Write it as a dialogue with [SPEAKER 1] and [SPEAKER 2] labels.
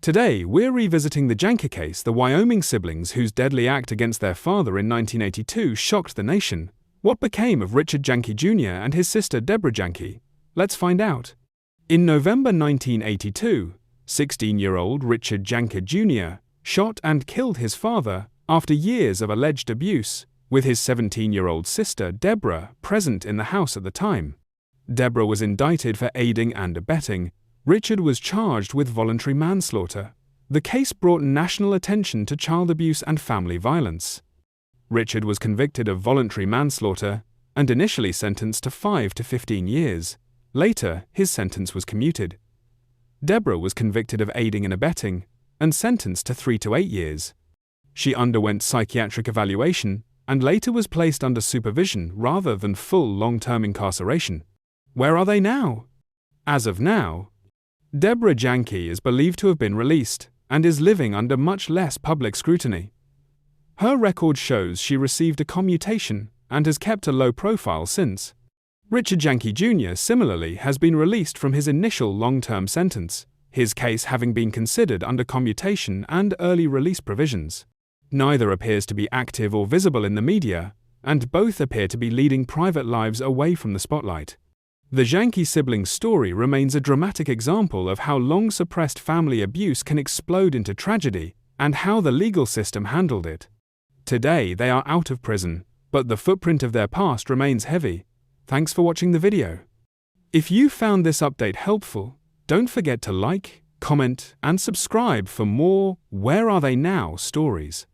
[SPEAKER 1] Today, we're revisiting the Jahnke case, the Wyoming siblings whose deadly act against their father in 1982 shocked the nation. What became of Richard Jahnke Jr. and his sister Deborah Jahnke? Let's find out. In November 1982, 16-year-old Richard Jahnke Jr. shot and killed his father after years of alleged abuse, with his 17-year-old sister Deborah present in the house at the time. Deborah was indicted for aiding and abetting. Richard was charged with voluntary manslaughter. The case brought national attention to child abuse and family violence. Richard was convicted of voluntary manslaughter and initially sentenced to 5 to 15 years. Later, his sentence was commuted. Deborah was convicted of aiding and abetting and sentenced to 3 to 8 years. She underwent psychiatric evaluation and later was placed under supervision rather than full long-term incarceration. Where are they now? As of now, Deborah Jahnke is believed to have been released and is living under much less public scrutiny. Her record shows she received a commutation and has kept a low profile since. Richard Jahnke Jr. similarly has been released from his initial long-term sentence, his case having been considered under commutation and early release provisions. Neither appears to be active or visible in the media, and both appear to be leading private lives away from the spotlight. The Jahnke siblings' story remains a dramatic example of how long-suppressed family abuse can explode into tragedy and how the legal system handled it. Today, they are out of prison, but the footprint of their past remains heavy. Thanks for watching the video. If you found this update helpful, don't forget to like, comment, and subscribe for more Where Are They Now stories.